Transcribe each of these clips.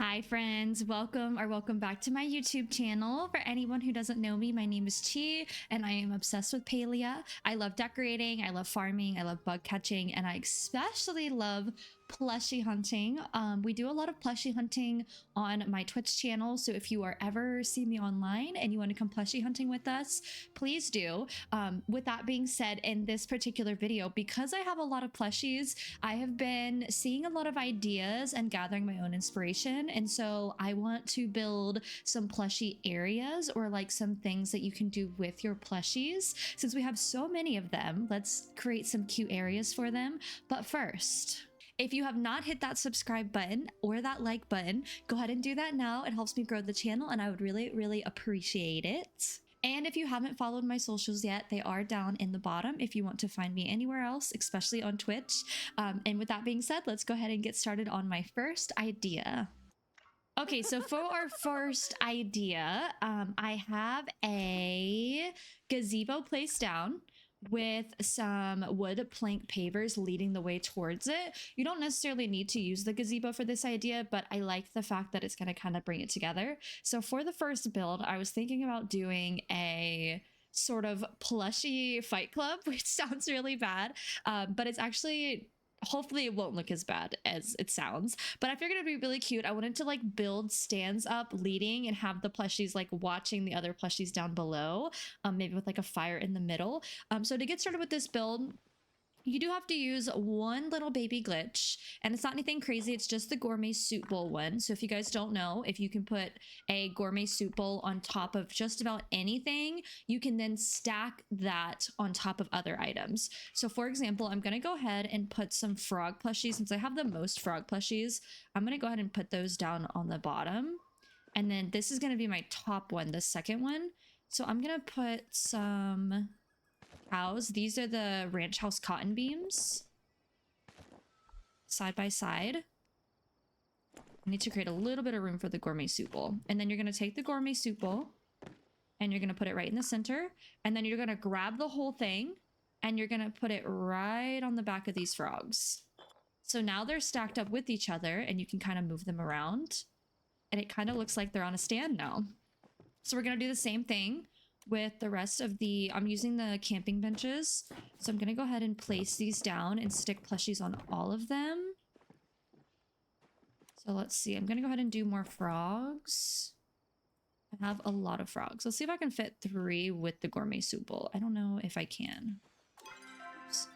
Hi friends, welcome back to my YouTube channel. For anyone who doesn't know me, my name is Chi and I am obsessed with Palia. I love decorating, I love farming, I love bug catching, and I especially love plushie hunting. We do a lot of plushie hunting on my Twitch channel, so if you are ever see me online and you want to come plushie hunting with us, please do. With that being said, in this particular video, because I have a lot of plushies, I have been seeing a lot of ideas and gathering my own inspiration, and so I want to build some plushie areas or like some things that you can do with your plushies. Since we have so many of them, let's create some cute areas for them. But first, if you have not hit that subscribe button or that like button, go ahead and do that now. It helps me grow the channel and I would really appreciate it. And if you haven't followed my socials yet, they are down in the bottom if you want to find me anywhere else, especially on Twitch. And with that being said, let's go ahead and get started on my first idea. Okay, so for our first idea, I have a gazebo placed down with some wood plank pavers leading the way towards it. You don't necessarily need to use the gazebo for this idea, but I like the fact that it's going to kind of bring it together. So for the first build, I was thinking about doing a sort of plushy fight club, which sounds really bad, but it's actually... hopefully it won't look as bad as it sounds, but I figured it'd be really cute. I wanted to like build stands up leading and have the plushies like watching the other plushies down below, maybe with like a fire in the middle. So to get started with this build, you do have to use one little baby glitch, and it's not anything crazy. It's just the gourmet soup bowl one. So if you guys don't know, if you can put a gourmet soup bowl on top of just about anything, you can then stack that on top of other items. So for example, I'm going to go ahead and put some frog plushies. Since I have the most frog plushies, I'm going to go ahead and put those down on the bottom. And then this is going to be my top one, the second one. So I'm going to put some... cows. These are the ranch house cotton beams. Side by side. I need to create a little bit of room for the gourmet soup bowl. And then you're going to take the gourmet soup bowl and you're going to put it right in the center. And then you're going to grab the whole thing and you're going to put it right on the back of these frogs. So now they're stacked up with each other and you can kind of move them around. And it kind of looks like they're on a stand now. So we're going to do the same thing with the rest of the... I'm using the camping benches, so I'm gonna go ahead and place these down and stick plushies on all of them. So let's see, I'm gonna go ahead and do more frogs. I have a lot of frogs. Let's see if I can fit 3 with the gourmet soup bowl. I don't know if I can. Oops.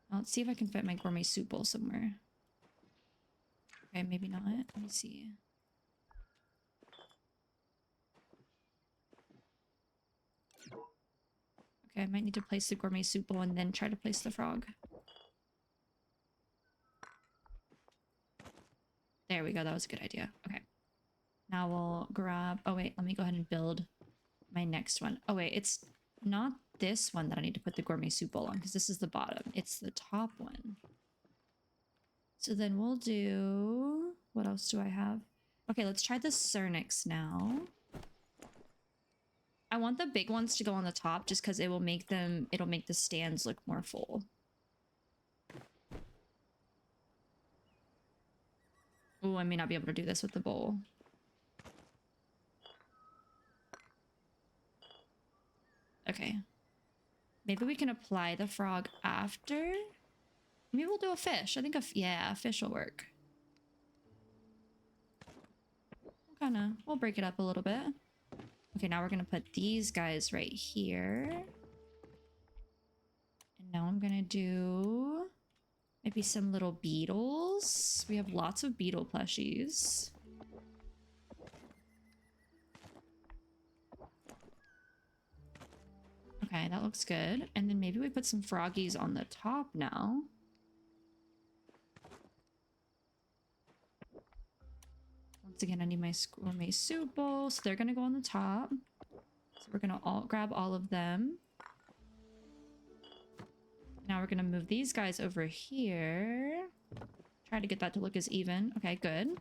Let's see if I can fit my gourmet soup bowl somewhere. Okay, maybe not. Let me see. Okay, I might need to place the gourmet soup bowl and then try to place the frog. There we go. That was a good idea. Okay. Now we'll grab... oh, wait. Let me go ahead and build my next one. Oh, wait. It's not this one that I need to put the gourmet soup bowl on because this is the bottom. It's the top one. So then we'll do... what else do I have? Okay, let's try the Cernix now. I want the big ones to go on the top just because it will make them... it'll make the stands look more full. Oh, I may not be able to do this with the bowl. Okay. Maybe we can apply the frog after... maybe we'll do a fish. I think yeah, a fish will work. We'll break it up a little bit. Okay, now we're gonna put these guys right here. And now I'm gonna do maybe some little beetles. We have lots of beetle plushies. Okay, that looks good. And then maybe we put some froggies on the top now. Once again, I need my gourmet soup bowl, so they're gonna go on the top. So we're gonna grab all of them. Now we're gonna move these guys over here. Try to get that to look as even. Okay, good.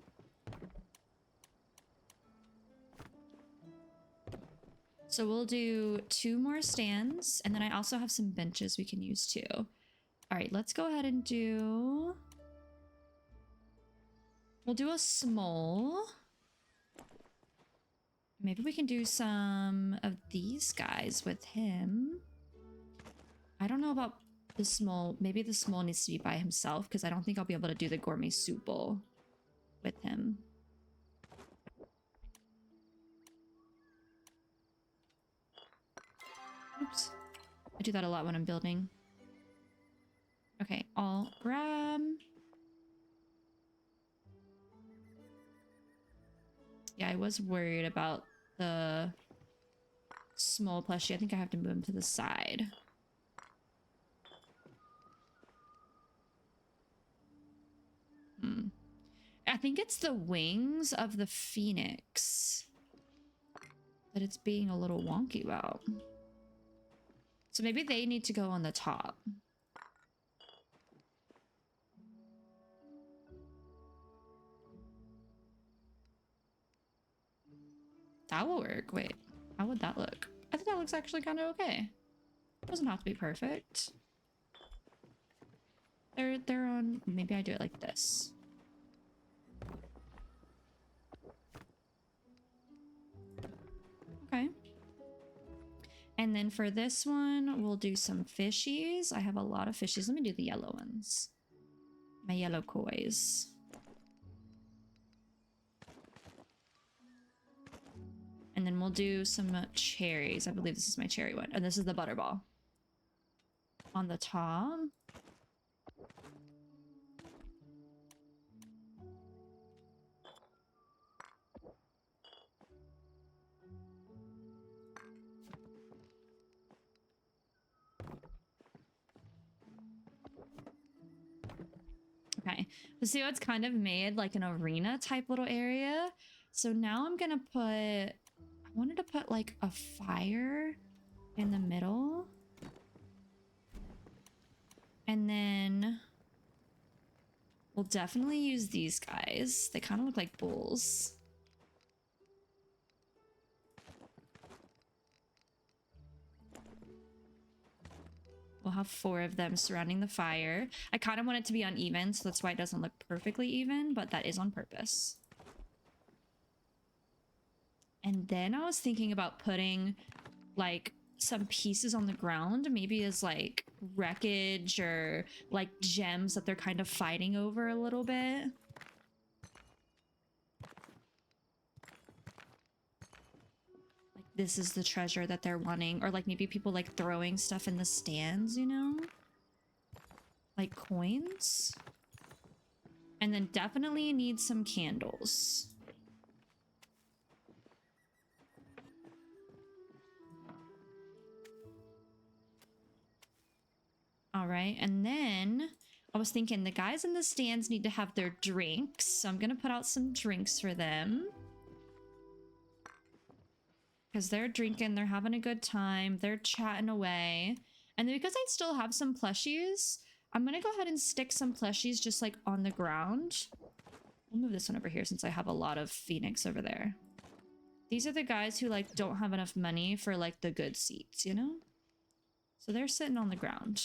So we'll do 2 more stands, and then I also have some benches we can use too. All right, let's go ahead and do... We'll do a small. Maybe we can do some of these guys with him. I don't know about the small. Maybe the small needs to be by himself because I don't think I'll be able to do the gourmet soup bowl with him. Oops. I do that a lot when I'm building. Okay, I'll grab... Yeah, I was worried about the small plushie. I think I have to move him to the side. I think it's the wings of the phoenix that it's being a little wonky about. So maybe they need to go on the top. That will work. Wait, how would that look? I think that looks actually kind of okay. It doesn't have to be perfect. They're on... Maybe I do it like this. Okay. And then for this one, we'll do some fishies. I have a lot of fishies. Let me do the yellow ones. My yellow kois. And then we'll do some cherries. I believe this is my cherry one. And this is the butterball. On the top. Okay, so see how it's kind of made like an arena type little area. So now I'm gonna put, I wanted to put like a fire in the middle. And then we'll definitely use these guys. They kind of look like bulls. We'll have 4 of them surrounding the fire. I kind of want it to be uneven, so that's why it doesn't look perfectly even, but that is on purpose. And then I was thinking about putting like some pieces on the ground, maybe as like wreckage or like gems that they're kind of fighting over a little bit. This is the treasure that they're wanting, or like maybe people like throwing stuff in the stands, you know, like coins. And then definitely need some candles. All right, and then I was thinking the guys in the stands need to have their drinks, so I'm gonna put out some drinks for them. Because they're drinking, they're having a good time, they're chatting away. And then because I still have some plushies, I'm gonna go ahead and stick some plushies just like on the ground. I'll move this one over here since I have a lot of phoenix over there. These are the guys who like don't have enough money for like the good seats, you know? So they're sitting on the ground.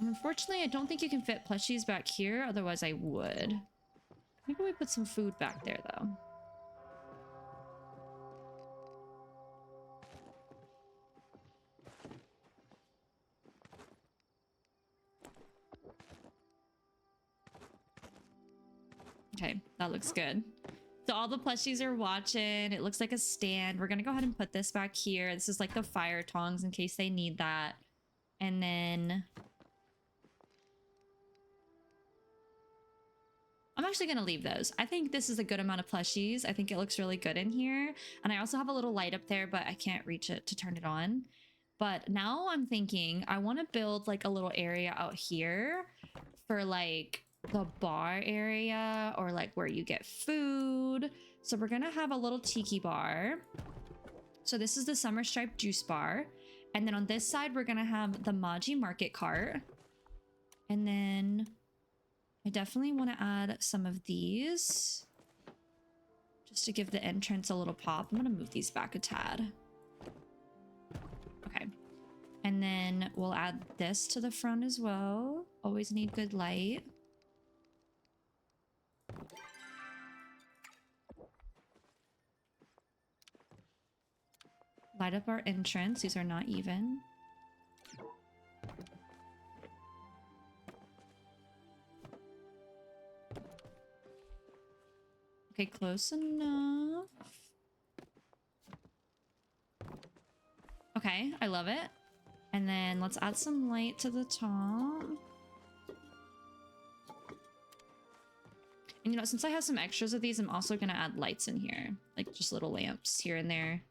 Unfortunately, I don't think you can fit plushies back here. Otherwise, I would. Maybe we put some food back there, though. Okay, that looks good. So all the plushies are watching. It looks like a stand. We're gonna go ahead and put this back here. This is like the fire tongs in case they need that. And then... I'm actually going to leave those. I think this is a good amount of plushies. I think it looks really good in here. And I also have a little light up there, but I can't reach it to turn it on. But now I'm thinking I want to build like a little area out here for like the bar area or like where you get food. So we're going to have a little tiki bar. So this is the Summer Stripe juice bar. And then on this side, we're going to have the Maji market cart. And then... I definitely want to add some of these. just to give the entrance a little pop. I'm gonna move these back a tad. Okay. And then we'll add this to the front as well. Always need good light. Light up our entrance. These are not even. Okay, close enough. Okay, I love it. And then let's add some light to the top. And you know, since I have some extras of these, I'm also gonna add lights in here. Like just little lamps here and there.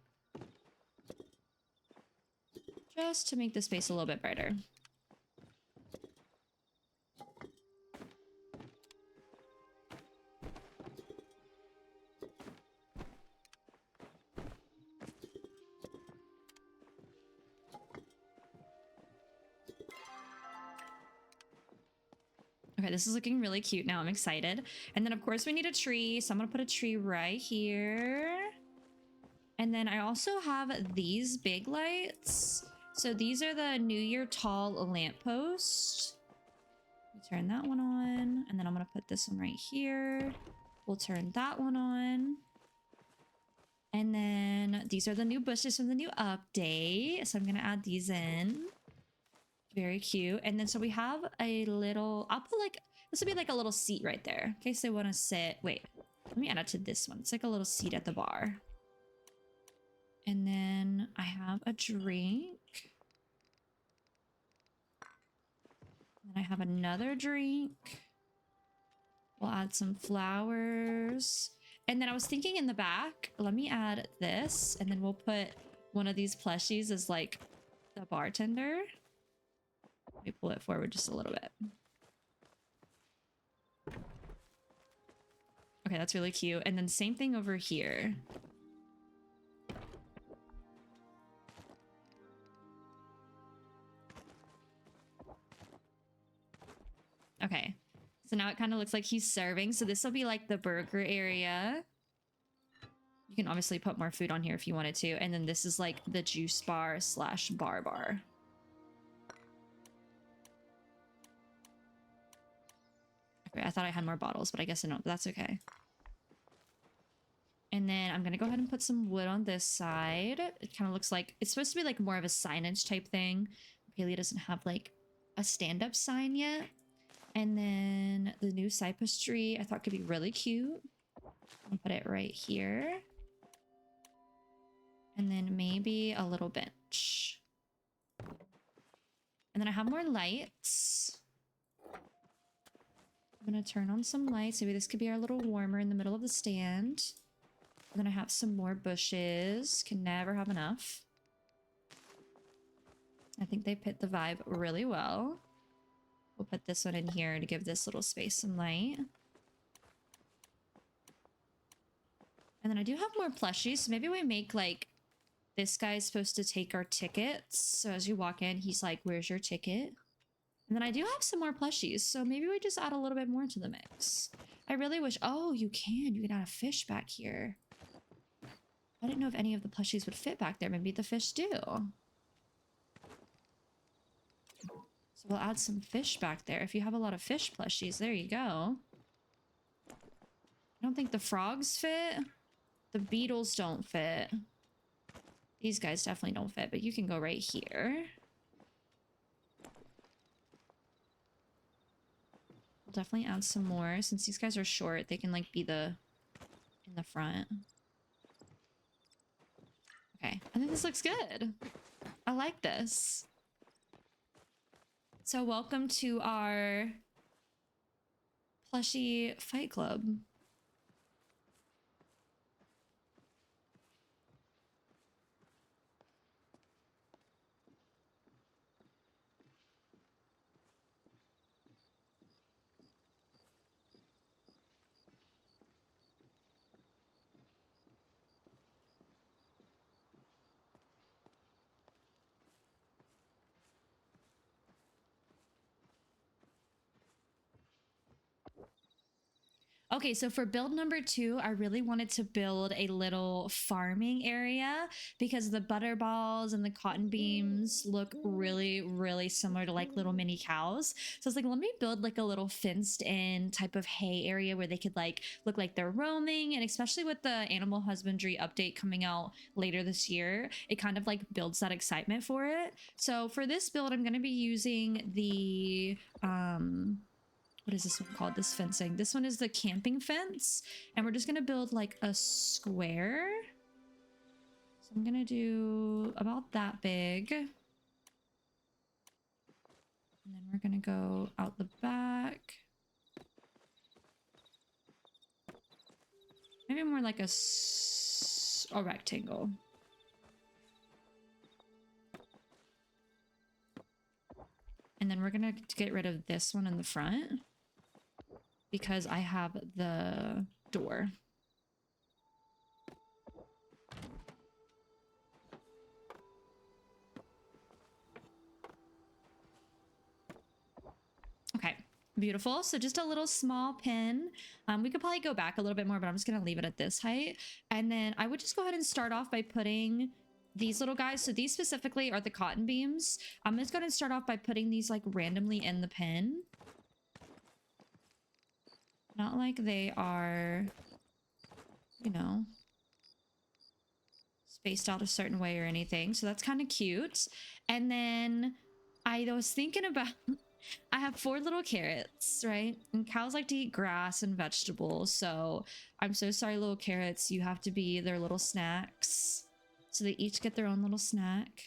Just to make the space a little bit brighter. Okay, this is looking really cute now. I'm excited. And then of course we need a tree. So I'm gonna put a tree right here. And then I also have these big lights. So these are the New Year tall lamppost. Turn that one on. And then I'm gonna put this one right here. We'll turn that one on. And then these are the new bushes from the new update. So I'm gonna add these in. Very cute. And then so we have a little, I'll put like, this will be like a little seat right there in case they want to sit. Wait, let me add it to this one. It's like a little seat at the bar. And then I have a drink. And I have another drink. We'll add some flowers. And then I was thinking in the back, let me add this. And then we'll put one of these plushies as like the bartender. Let me pull it forward just a little bit. Okay, that's really cute. And then same thing over here. Okay, so now it kind of looks like he's serving. So this will be like the burger area. You can obviously put more food on here if you wanted to. And then this is like the juice bar slash bar. Okay, I thought I had more bottles, but I guess I don't. But that's okay. And then I'm going to go ahead and put some wood on this side. It kind of looks like it's supposed to be like more of a signage type thing. Palia doesn't have like a stand-up sign yet. And then the new cypress tree I thought could be really cute. I'll put it right here. And then maybe a little bench. And then I have more lights. I'm going to turn on some lights. Maybe this could be our little warmer in the middle of the stand. And then I have some more bushes. Can never have enough. I think they fit the vibe really well. We'll put this one in here to give this little space some light. And then I do have more plushies. So maybe we make like, this guy's supposed to take our tickets. So as you walk in, he's like, where's your ticket? And then I do have some more plushies. So maybe we just add a little bit more to the mix. I really wish, oh, you can add a fish back here. I didn't know if any of the plushies would fit back there. Maybe the fish do. So we'll add some fish back there. If you have a lot of fish plushies, there you go. I don't think the frogs fit. The beetles don't fit. These guys definitely don't fit, but you can go right here. We'll definitely add some more. Since these guys are short, they can like be in the front. Okay, I think this looks good. I like this. So welcome to our plushie fight club. Okay, so for build number 2, I really wanted to build a little farming area because the butter balls and the cotton beams look really, really similar to like little mini cows. So I was like, let me build like a little fenced in type of hay area where they could like look like they're roaming. And especially with the animal husbandry update coming out later this year, it kind of like builds that excitement for it. So for this build, I'm going to be using the what is this one called? This fencing. This one is the camping fence. And we're just going to build like a square. So I'm going to do about that big. And then we're going to go out the back. Maybe more like a rectangle. And then we're going to get rid of this one in the front because I have the door. Okay, beautiful. So just a little small pin. We could probably go back a little bit more, but I'm just going to leave it at this height. And then I would just go ahead and start off by putting these little guys. So these specifically are the cotton beams. I'm just going to start off by putting these like randomly in the pin. Not like they are, you know, spaced out a certain way or anything. So that's kind of cute. And then I was thinking about, I have 4 little carrots, right? And cows like to eat grass and vegetables. So I'm so sorry, little carrots. You have to be their little snacks. So they each get their own little snack.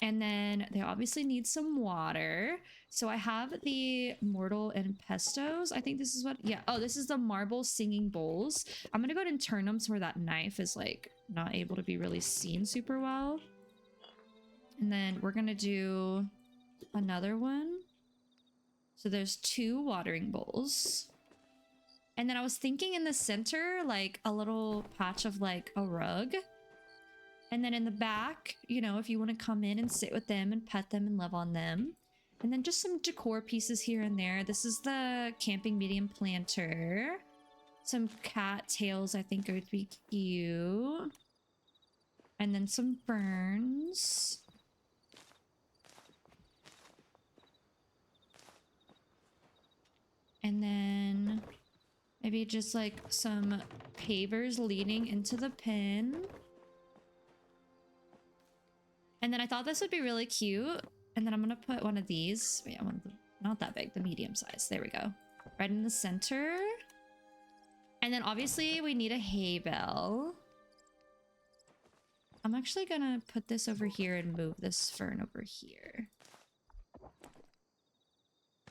And then they obviously need some water. So I have the mortar and pestos. I think this is what, yeah. Oh, this is the marble singing bowls. I'm gonna go ahead and turn them so where that knife is like not able to be really seen super well. And then we're gonna do another one. So there's 2 watering bowls. And then I was thinking in the center, like a little patch of like a rug. And then in the back, you know, if you want to come in and sit with them and pet them and love on them. And then just some decor pieces here and there. This is the camping medium planter. Some cat tails I think would be cute. And then some ferns. And then maybe just like some pavers leading into the pin. And then I thought this would be really cute. And then I'm going to put one of these. Wait, I want the, not that big, the medium size. There we go. Right in the center. And then obviously we need a hay bale. I'm actually going to put this over here and move this fern over here.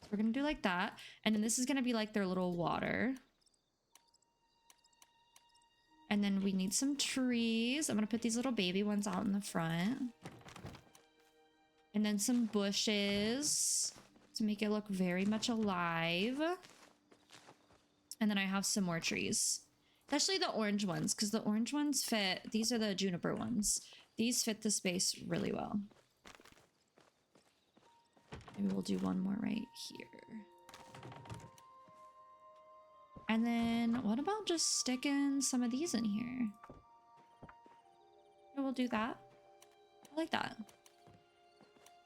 So we're going to do like that. And then this is going to be like their little water. And then we need some trees. I'm going to put these little baby ones out in the front. And then some bushes to make it look very much alive. And then I have some more trees. Especially the orange ones, because the orange ones fit. These are the juniper ones. These fit the space really well. Maybe we'll do one more right here. And then what about just sticking some of these in here? We'll do that. I like that.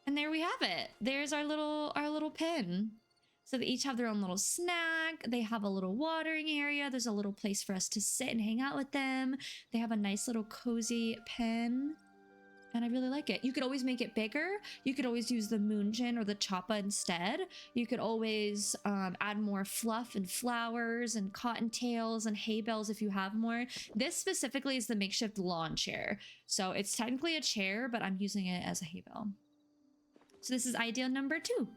And there we have it. There's our little pen. So they each have their own little snack. They have a little watering area. There's a little place for us to sit and hang out with them. They have a nice little cozy pen. And I really like it. You could always make it bigger. You could always use the moonjin or the choppa instead. You could always add more fluff and flowers and cottontails and hay bales if you have more. This specifically is the makeshift lawn chair. So it's technically a chair, but I'm using it as a hay bale. So this is idea number 2.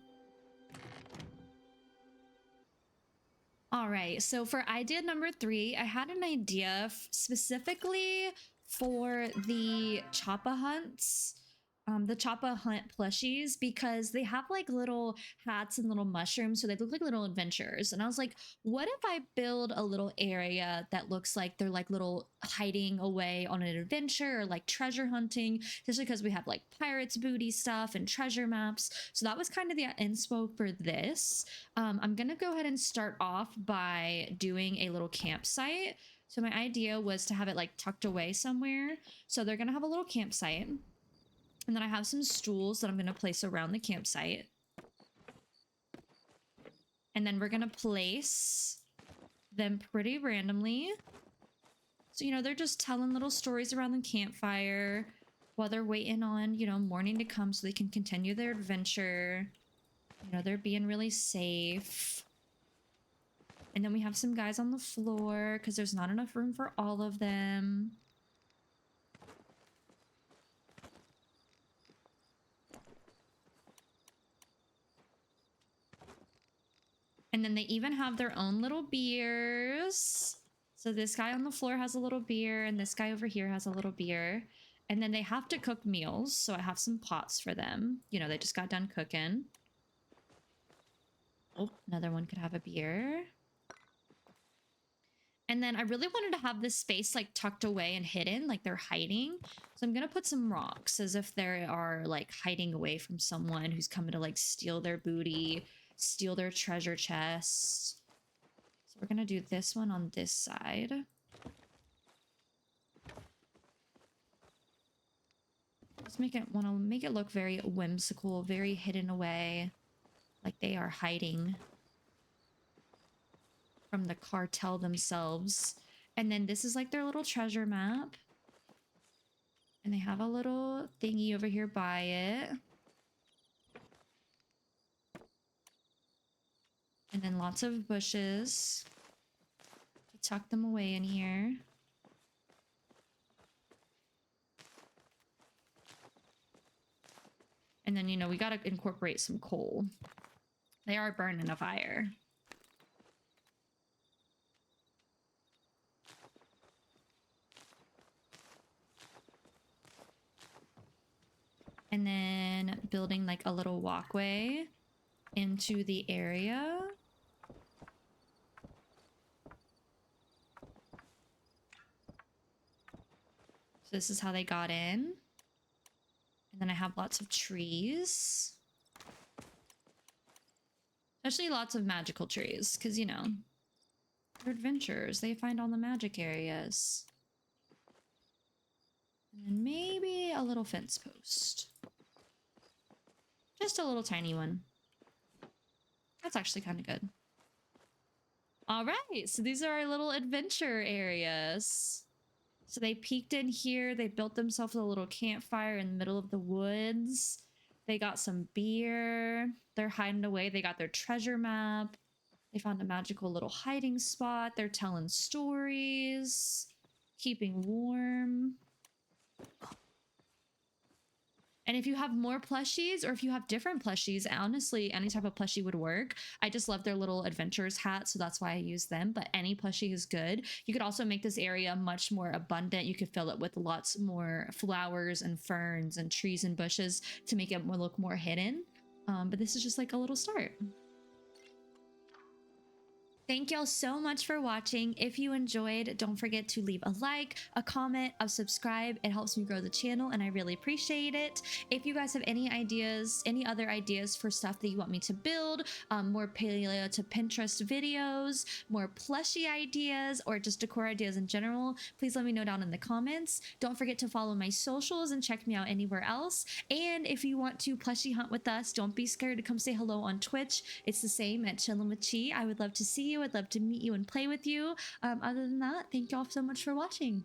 All right, so for idea number 3, I had an idea specifically for the choppa hunts. the Choppa Hunt plushies because they have like little hats and little mushrooms, so they look like little adventures. And I was like, what if I build a little area that looks like they're like little hiding away on an adventure or like treasure hunting, just because we have like pirates booty stuff and treasure maps. So that was kind of the inspo for this. I'm gonna go ahead and start off by doing a little campsite. So my idea was to have it like tucked away somewhere. So they're gonna have a little campsite. And then I have some stools that I'm going to place around the campsite. And then we're going to place them pretty randomly. So, you know, they're just telling little stories around the campfire while they're waiting on, you know, morning to come so they can continue their adventure. You know, they're being really safe. And then we have some guys on the floor because there's not enough room for all of them. And then they even have their own little beers. So this guy on the floor has a little beer and this guy over here has a little beer. And then they have to cook meals. So I have some pots for them. You know, they just got done cooking. Oh, another one could have a beer. And then I really wanted to have this space like tucked away and hidden, like they're hiding. So I'm going to put some rocks as if they are like hiding away from someone who's coming to like steal their booty, steal their treasure chest. So we're going to do this one on this side. Just want to make it look very whimsical, very hidden away, like they are hiding from the cartel themselves. And then this is like their little treasure map. And they have a little thingy over here by it. And then lots of bushes to tuck them away in here. And then, you know, we got to incorporate some coal. They are burning a fire. And then building like a little walkway into the area. So this is how they got in. And then I have lots of trees. Especially lots of magical trees, because, you know, they're adventurers. They find all the magic areas. And then maybe a little fence post. Just a little tiny one. That's actually kind of good. All right, so these are our little adventure areas. So they peeked in here. They built themselves a little campfire in the middle of the woods. They got some beer. They're hiding away. They got their treasure map. They found a magical little hiding spot. They're telling stories, keeping warm. And if you have more plushies or if you have different plushies, honestly, any type of plushie would work. I just love their little adventurers hat, so that's why I use them. But any plushie is good. You could also make this area much more abundant. You could fill it with lots more flowers and ferns and trees and bushes to make it look more hidden. But this is just like a little start. Thank y'all so much for watching. If you enjoyed, don't forget to leave a like, a comment, a subscribe. It helps me grow the channel and I really appreciate it. If you guys have any ideas, any other ideas for stuff that you want me to build, more Palia to Pinterest videos, more plushie ideas, or just decor ideas in general, please let me know down in the comments. Don't forget to follow my socials and check me out anywhere else. And if you want to plushie hunt with us, don't be scared to come say hello on Twitch. It's the same at Chillin' with Chi. I would love to see you. I'd love to meet you and play with you. Other than that, thank y'all so much for watching.